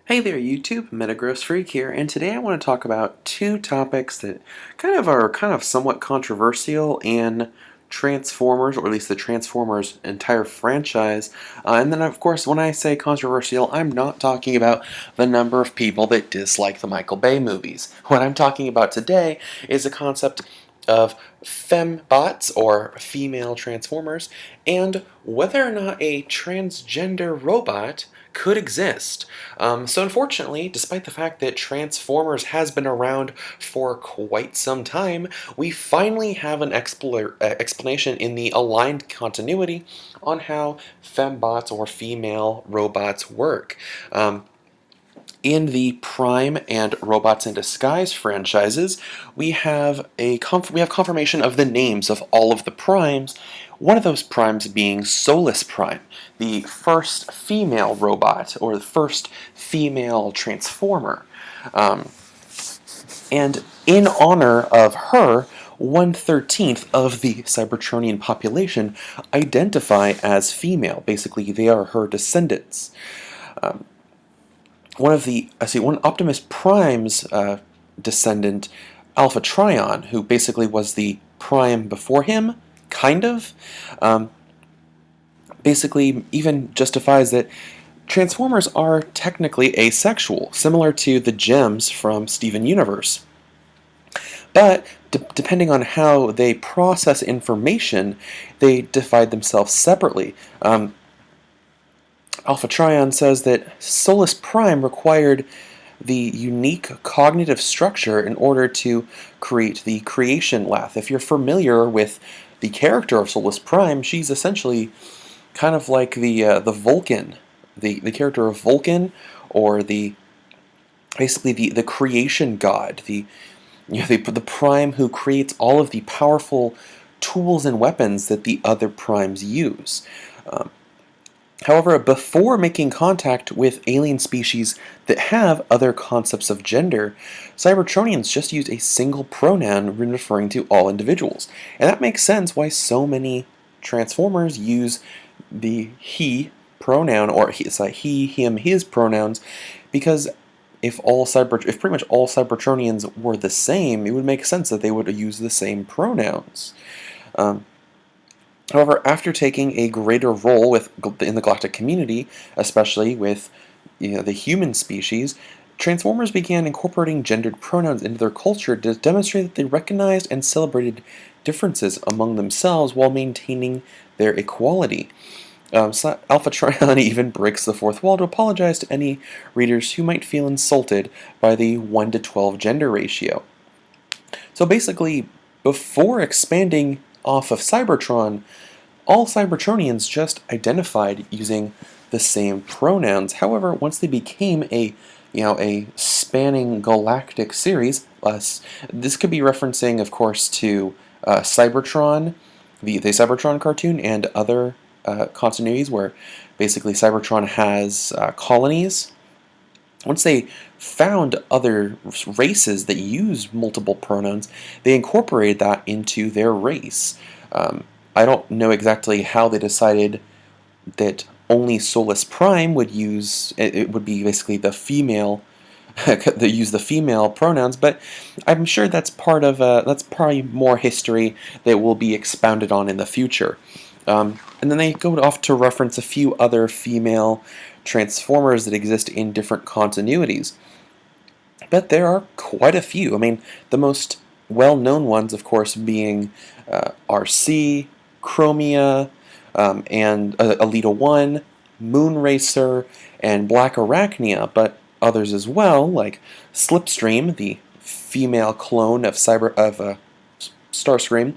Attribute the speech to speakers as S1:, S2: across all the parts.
S1: Hey there YouTube, Metagross Freak here, and today I want to talk about two topics that are somewhat controversial in Transformers, or at least the Transformers entire franchise. And then of course when I say controversial, I'm not talking about the number of people that dislike the Michael Bay movies. What I'm talking about today is the concept of fembots, or female transformers, and whether or not a transgender robot could exist. So unfortunately, despite the fact that Transformers has been around for quite some time, we finally have an explanation in the aligned continuity on how fembots, or female robots, work. In the Prime and Robots in Disguise franchises, we have confirmation of the names of all of the primes. One of those primes being Solus Prime, the first female robot, or the first female transformer. And in honor of her, 1/13 of the Cybertronian population identify as female. Basically, they are her descendants. One Optimus Prime's descendant, Alpha Trion, who basically was the Prime before him, kind of, basically even justifies that Transformers are technically asexual, similar to the gems from Steven Universe. But depending on how they process information, they divide themselves separately. Alpha Trion says that Solus Prime required the unique cognitive structure in order to create the creation lath. If you're familiar with the character of Solus Prime, she's essentially kind of like the Vulcan, the character of Vulcan, or basically the creation god, the Prime who creates all of the powerful tools and weapons that the other primes use. However, before making contact with alien species that have other concepts of gender, Cybertronians just used a single pronoun when referring to all individuals. And that makes sense why so many Transformers use the he pronoun, or he, him, his pronouns, because if pretty much all Cybertronians were the same, it would make sense that they would use the same pronouns. However, after taking a greater role in the galactic community, especially with the human species, Transformers began incorporating gendered pronouns into their culture to demonstrate that they recognized and celebrated differences among themselves while maintaining their equality. Alpha Trion even breaks the fourth wall to apologize to any readers who might feel insulted by the 1:12 gender ratio. So basically, before expanding off of Cybertron, all Cybertronians just identified using the same pronouns. However, once they became a spanning galactic series, this could be referencing, of course, to Cybertron, the Cybertron cartoon, and other continuities where basically Cybertron has colonies. Once they found other races that use multiple pronouns, they incorporated that into their race. I don't know exactly how they decided that only Solus Prime would use it would be basically the female they use the female pronouns, but I'm sure that's that's probably more history that will be expounded on in the future. And then they go off to reference a few other female Transformers that exist in different continuities. But there are quite a few. I mean, the most well-known ones, of course, being RC, Chromia, and Alita 1, Moonracer, and Black Arachnia, but others as well, like Slipstream, the female clone of Starscream,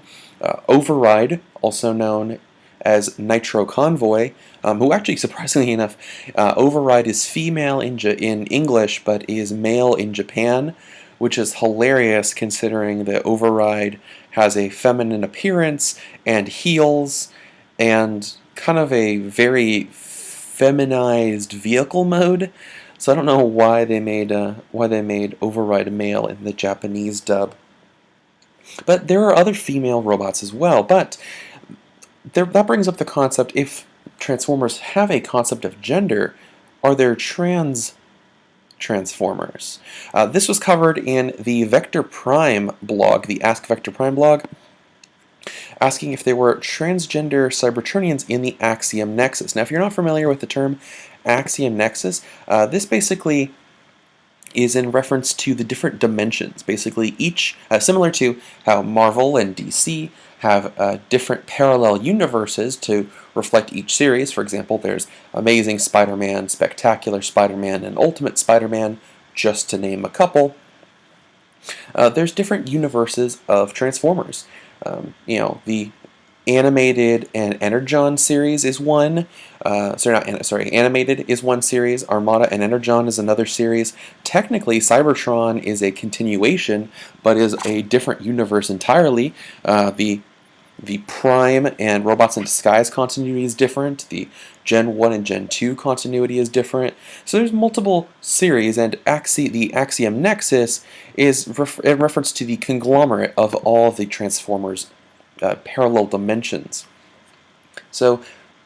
S1: Override, also known as Nitro Convoy, who actually, surprisingly enough, Override is female in English, but is male in Japan, which is hilarious considering that Override has a feminine appearance and heels and kind of a very feminized vehicle mode. So I don't know why they made Override male in the Japanese dub. But there are other female robots as well. But that brings up the concept: if Transformers have a concept of gender, are there trans Transformers. This was covered in the Vector Prime blog, the Ask Vector Prime blog, asking if there were transgender Cybertronians in the Axiom Nexus. Now, if you're not familiar with the term Axiom Nexus, this basically is in reference to the different dimensions. Basically, each, similar to how Marvel and DC have different parallel universes to reflect each series. For example, there's Amazing Spider-Man, Spectacular Spider-Man, and Ultimate Spider-Man, just to name a couple. There's different universes of Transformers. The animated and Energon series is one. Animated is one series. Armada and Energon is another series. Technically, Cybertron is a continuation, but is a different universe entirely. The Prime and Robots in Disguise continuity is different. The Gen 1 and Gen 2 continuity is different. So there's multiple series, and the Axiom Nexus is in reference to the conglomerate of all of the Transformers parallel dimensions. So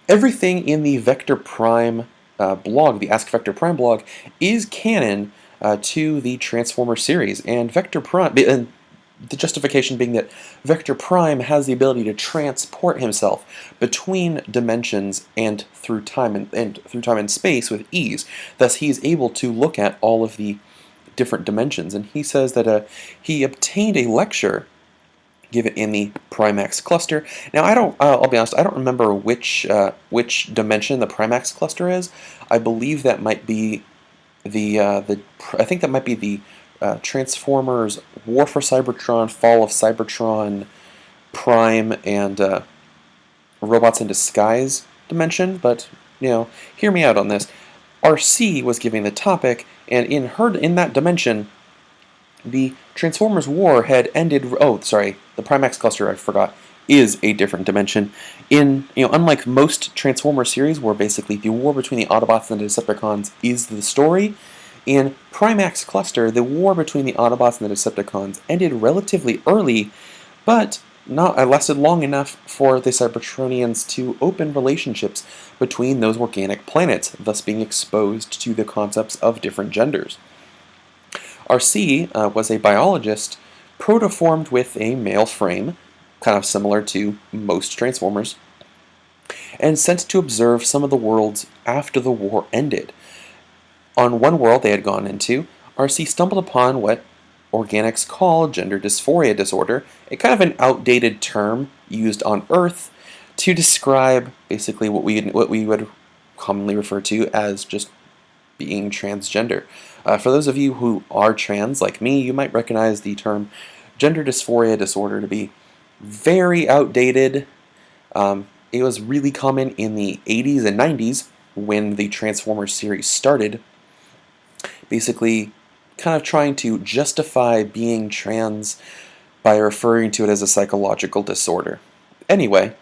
S1: everything in the Vector Prime blog, the Ask Vector Prime blog, is canon to the Transformer series, and Vector Prime, and the justification being that Vector Prime has the ability to transport himself between dimensions and through time and space with ease. Thus, he is able to look at all of the different dimensions. And he says that he obtained a lecture given in the Primax cluster. Now, I'll be honest, I don't remember which dimension the Primax cluster is. I believe that might be I think that might be the Transformers, War for Cybertron, Fall of Cybertron, Prime, and Robots in Disguise dimension. But hear me out on this. RC was giving the topic, and in that dimension, the Transformers War had ended. Oh, sorry, the Primax cluster, I forgot, is a different dimension. Unlike most Transformers series, where basically the war between the Autobots and the Decepticons is the story, in Primax Cluster, the war between the Autobots and the Decepticons ended relatively early, but lasted long enough for the Cybertronians to open relationships between those organic planets, thus being exposed to the concepts of different genders. RC was a biologist protoformed with a male frame, kind of similar to most Transformers, and sent to observe some of the worlds after the war ended. On one world they had gone into, RC stumbled upon what organics call gender dysphoria disorder, a kind of an outdated term used on Earth to describe basically what we would commonly refer to as just being transgender. For those of you who are trans, like me, you might recognize the term gender dysphoria disorder to be very outdated. It was really common in the 80s and 90s when the Transformers series started, basically kind of trying to justify being trans by referring to it as a psychological disorder. Anyway,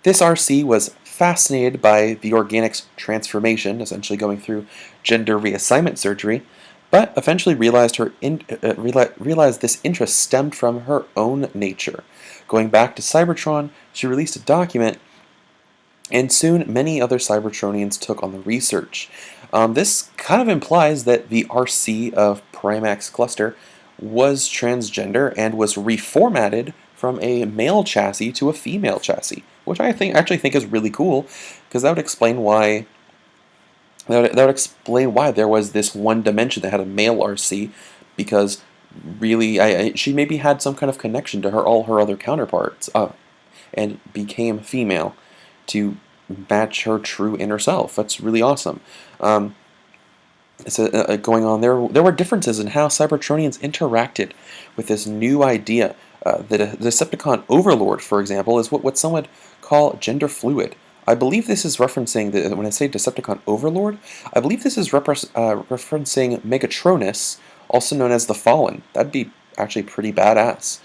S1: this RC was fascinated by the organics transformation, essentially going through gender reassignment surgery, but eventually realized this interest stemmed from her own nature. Going back to Cybertron, she released a document, and soon many other Cybertronians took on the research. This kind of implies that the RC of Primax Cluster was transgender and was reformatted from a male chassis to a female chassis, which I actually think is really cool, because that would explain why there was this one dimension that had a male RC, because really she maybe had some kind of connection to all her other counterparts and became female to match her true inner self. That's really awesome. Going on there were differences in how Cybertronians interacted with this new idea. The Decepticon Overlord, for example, is what some would call gender fluid. I believe this is referencing, when I say Decepticon Overlord, I believe this is referencing Megatronus, also known as the Fallen. That'd be actually pretty badass.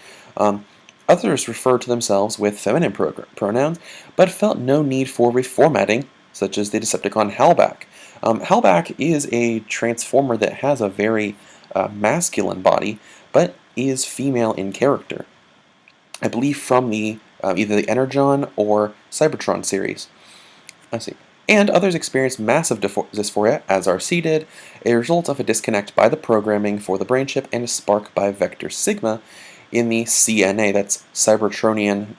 S1: Others refer to themselves with feminine pronouns, but felt no need for reformatting, such as the Decepticon Hellback. Hellback is a transformer that has a very masculine body, but is female in character. I believe from the either the Energon or Cybertron series. Let's see. And others experienced massive dysphoria, as RC did, a result of a disconnect by the programming for the brain chip and a spark by vector sigma in the CNA, that's Cybertronian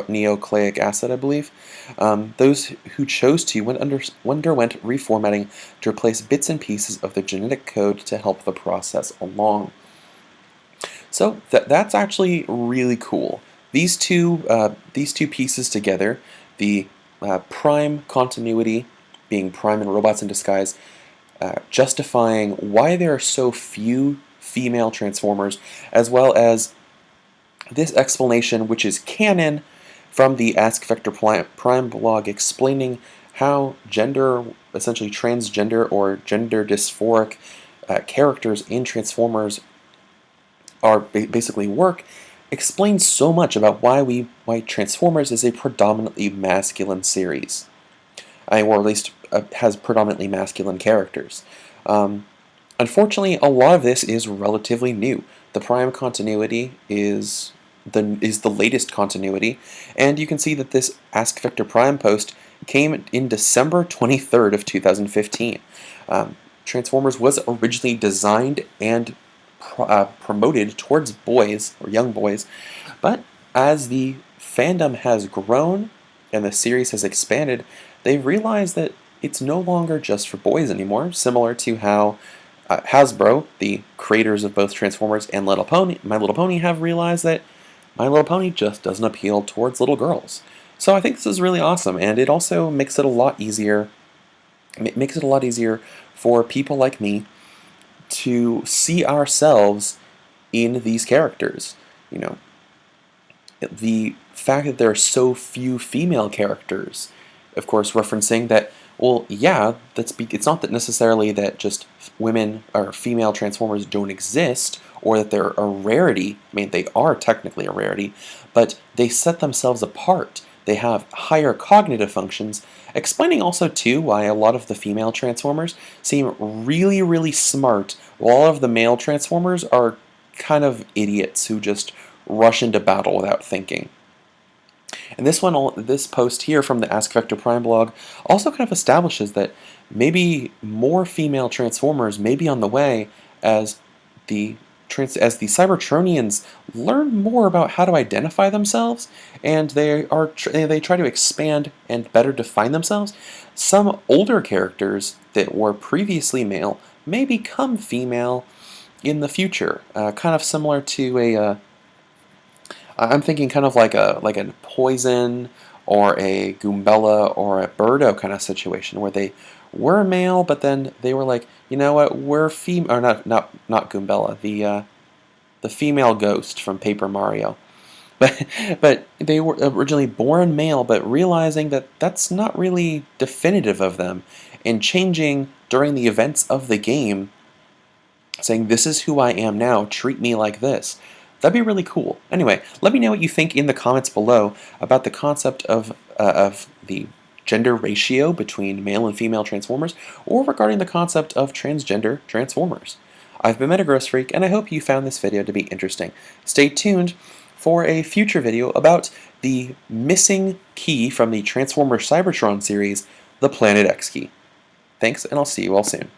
S1: nucleic acid, I believe. Those who chose to underwent reformatting to replace bits and pieces of their genetic code to help the process along. So that's actually really cool. These two pieces together, the prime continuity, being Prime and robots in disguise, justifying why there are so few female Transformers, as well as this explanation, which is canon, from the Ask Vector Prime blog, explaining how essentially transgender or gender dysphoric characters in Transformers basically work, explains so much about why Transformers is a predominantly masculine series, or at least has predominantly masculine characters. Unfortunately, a lot of this is relatively new. The Prime continuity is the latest continuity, and you can see that this Ask Victor Prime post came in December 23rd of 2015. Transformers was originally designed and promoted towards boys, or young boys, but as the fandom has grown and the series has expanded, they've realized that it's no longer just for boys anymore, similar to how Hasbro, the creators of both Transformers and My Little Pony, have realized that My Little Pony just doesn't appeal towards little girls. So I think this is really awesome, and it also makes it a lot easier. It makes it a lot easier for people like me to see ourselves in these characters. You know, the fact that there are so few female characters, of course, referencing that, well, yeah, it's not that necessarily that just women or female Transformers don't exist, or that they're a rarity. I mean, they are technically a rarity, but they set themselves apart. They have higher cognitive functions, explaining also, too, why a lot of the female Transformers seem really, really smart, while all of the male Transformers are kind of idiots who just rush into battle without thinking. And this post here from the Ask Vector Prime blog also kind of establishes that maybe more female Transformers may be on the way as the Cybertronians learn more about how to identify themselves, and they try to expand and better define themselves. Some older characters that were previously male may become female in the future, kind of similar to I'm thinking kind of like a Poison or a Goombella or a Birdo kind of situation where they were male, but then they were like, you know what, we're female, or not Goombella, the female ghost from Paper Mario. But they were originally born male, but realizing that that's not really definitive of them, and changing during the events of the game, saying, this is who I am now, treat me like this. That'd be really cool. Anyway, let me know what you think in the comments below about the concept of the gender ratio between male and female Transformers, or regarding the concept of transgender Transformers. I've been Metagross Freak, and I hope you found this video to be interesting. Stay tuned for a future video about the missing key from the Transformers Cybertron series, the Planet X key. Thanks, and I'll see you all soon.